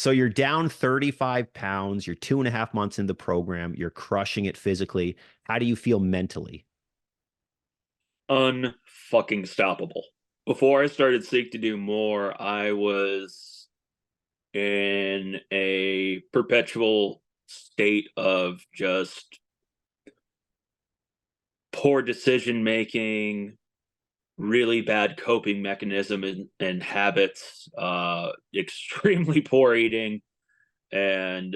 So you're down 35 pounds, you're 2.5 months in the program, you're crushing it physically. How do you feel mentally? Unfucking stoppable. Before I started Seek to Do More, I was in a perpetual state of just poor decision making, really bad coping mechanism and habits, extremely poor eating, and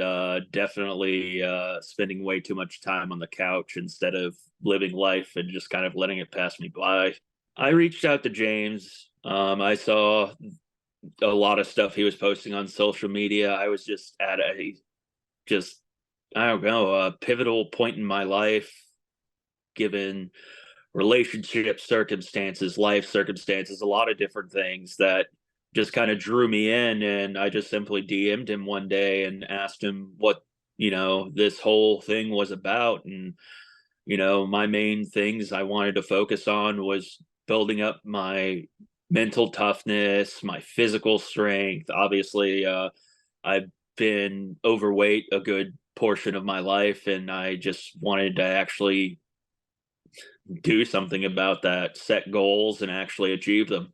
definitely spending way too much time on the couch instead of living life and just kind of letting it pass me by. I reached out to James. I saw a lot of stuff he was posting on social media. I was just at a just I don't know, a pivotal point in my life, given relationship circumstances, life circumstances, a lot of different things that just kind of drew me in. And I just simply DM'd him one day and asked him what, this whole thing was about. And, my main things I wanted to focus on was building up my mental toughness, my physical strength. Obviously, I've been overweight a good portion of my life, and I just wanted to actually do something about that, set goals, and actually achieve them.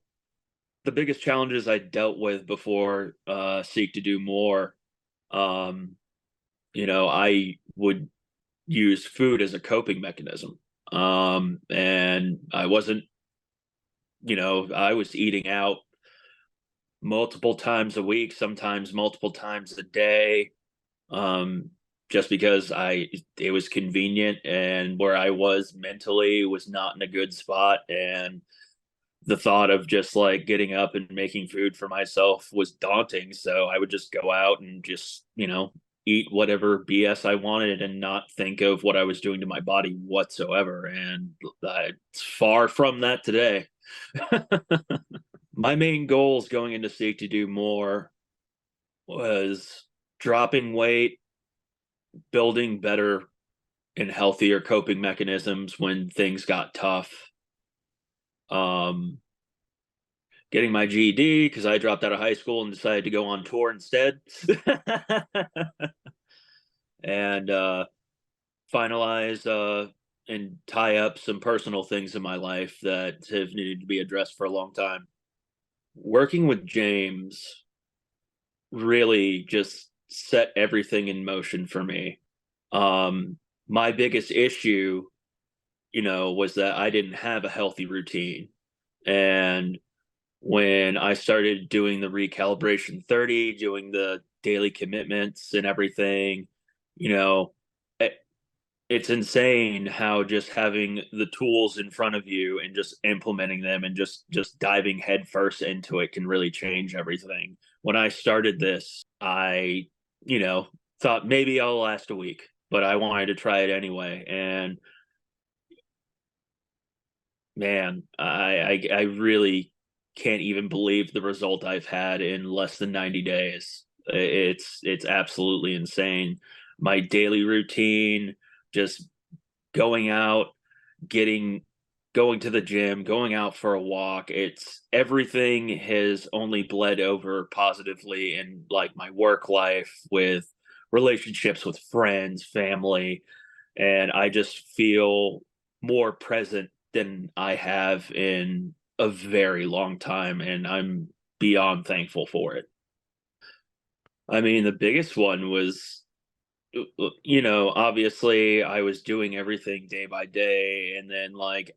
The biggest challenges I dealt with before Seek to Do More, um, I would use food as a coping mechanism. And I wasn't, I was eating out multiple times a week, sometimes multiple times a day, um, just because it was convenient, and where I was mentally was not in a good spot. And the thought of just like getting up and making food for myself was daunting. So I would just go out and just, eat whatever BS I wanted and not think of what I was doing to my body whatsoever. And it's far from that today. My main goals going into Seek to Do More was dropping weight, building better and healthier coping mechanisms when things got tough. Um, Getting my GED because I dropped out of high school and decided to go on tour instead. And finalize and tie up some personal things in my life that have needed to be addressed for a long time. Working with James really just set everything in motion for me. My biggest issue, was that I didn't have a healthy routine. And when I started doing the recalibration 30, doing the daily commitments and everything, you know, it, it's insane how just having the tools in front of you and just implementing them and just diving headfirst into it can really change everything. When I started this, I, you know, thought maybe I'll last a week, but I wanted to try it anyway. And man, I really can't even believe the result I've had in less than 90 days. It's absolutely insane. My daily routine, just going out, getting going to the gym, going out for a walk, it's everything has only bled over positively in like my work life, with relationships with friends, family, and I just feel more present than I have in a very long time, and I'm beyond thankful for it. I mean, the biggest one was, obviously I was doing everything day by day, and then like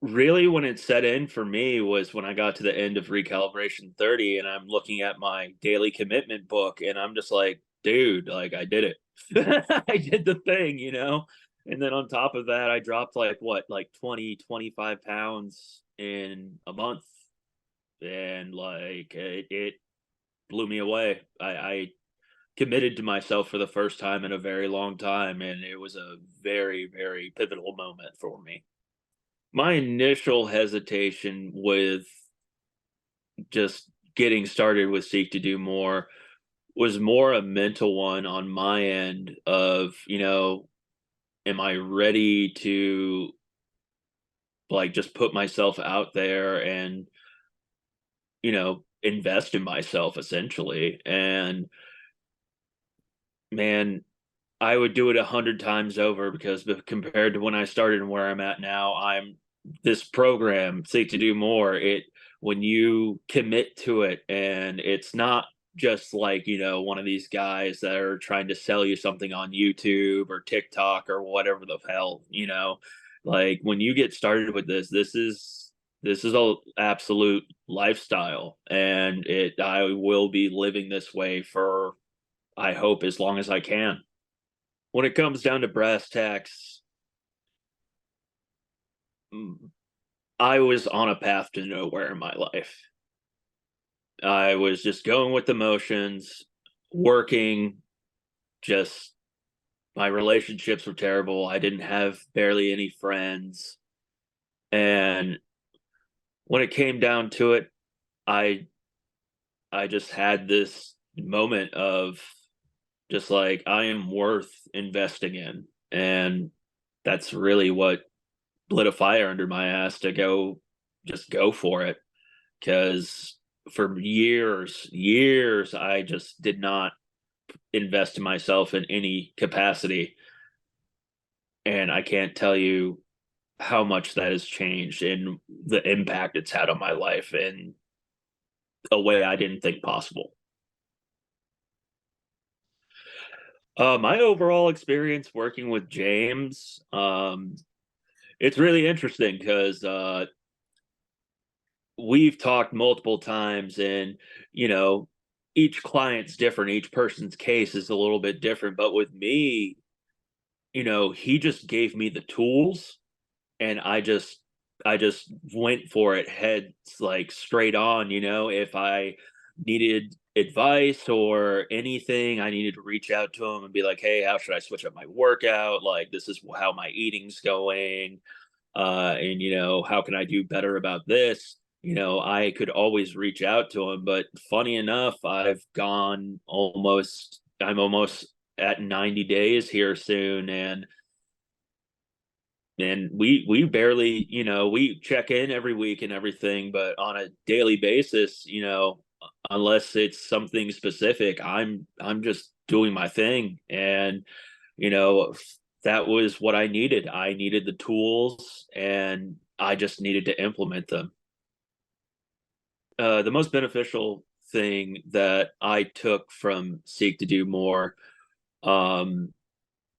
really when it set in for me was when I got to the end of recalibration 30 and I'm looking at my daily commitment book and I'm just like, dude, like I did it. I did the thing. And then on top of that, I dropped like what, like 20, 25 pounds in a month. And like it blew me away. I committed to myself for the first time in a very long time, and it was a very, very pivotal moment for me. My initial hesitation with just getting started with Seek to Do More was more a mental one on my end of, am I ready to like just put myself out there and, invest in myself essentially. And man, I would do it 100 times over because compared to when I started and where I'm at now, I'm this program, Seek to Do More. It when you commit to it, and it's not just like one of these guys that are trying to sell you something on YouTube or TikTok or whatever the hell. Like when you get started with this is a absolute lifestyle, and it I will be living this way for, I hope, as long as I can. When it comes down to brass tacks, mm, I was on a path to nowhere in my life. I was just going with the motions, working, just my relationships were terrible. I didn't have barely any friends. And when it came down to it, I I just had this moment of just like I am worth investing in. And that's really what lit a fire under my ass to go for it. Because for years, I just did not invest in myself in any capacity. And I can't tell you how much that has changed and the impact it's had on my life in a way I didn't think possible. My overall experience working with James, it's really interesting because we've talked multiple times, and you know each client's different, each person's case is a little bit different, but with me, he just gave me the tools, and I just went for it heads like straight on. If I needed advice or anything, I needed to reach out to him and be like, hey, how should I switch up my workout, like this is how my eating's going, and how can I do better about this. I could always reach out to him. But funny enough, I'm almost at 90 days here soon, and we barely, we check in every week and everything, but on a daily basis, unless it's something specific, I'm just doing my thing. And you know that was what I needed the tools, and I just needed to implement them. The most beneficial thing that I took from Seek to Do More, um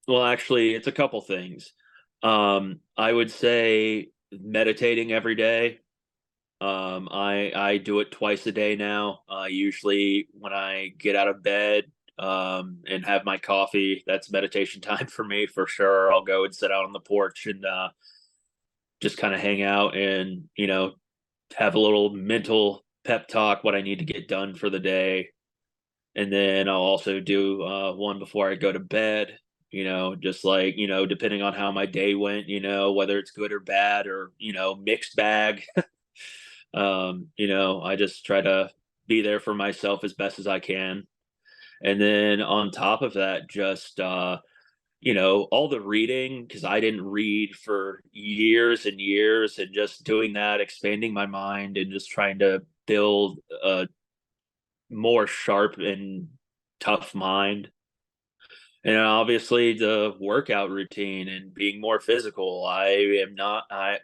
well, actually, it's a couple things. I would say meditating every day. I do it twice a day now. Usually when I get out of bed, and have my coffee, that's meditation time for me for sure. I'll go and sit out on the porch and just kind of hang out and have a little mental pep talk, what I need to get done for the day. And then I'll also do one before I go to bed. Just like depending on how my day went, whether it's good or bad or mixed bag. I just try to be there for myself as best as I can. And then on top of that, just all the reading, because I didn't read for years and years, and just doing that, expanding my mind and just trying to build a more sharp and tough mind. And obviously the workout routine and being more physical. I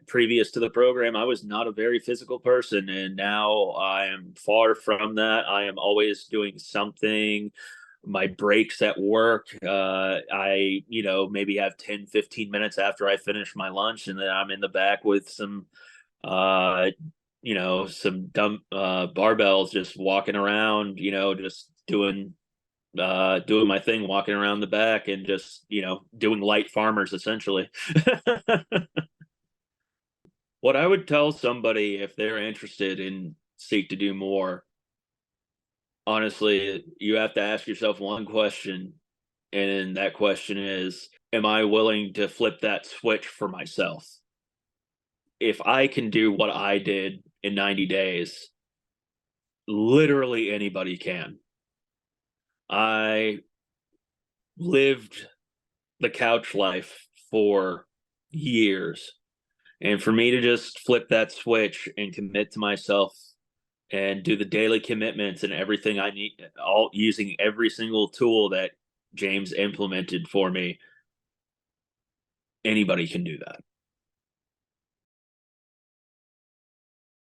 previous to the program, I was not a very physical person, and now I am far from that. I am always doing something. My breaks at work, I maybe have 10-15 minutes after I finish my lunch, and then I'm in the back with uh some dumb barbells, just walking around, just doing my thing, walking around the back, and just doing light farmers essentially. What I would tell somebody if they're interested in Seek to Do More, honestly, you have to ask yourself one question, and that question is, am I willing to flip that switch for myself? If I can do what I did in 90 days, literally anybody can. I lived the couch life for years. And for me to just flip that switch and commit to myself and do the daily commitments and everything I need, all using every single tool that James implemented for me, anybody can do that.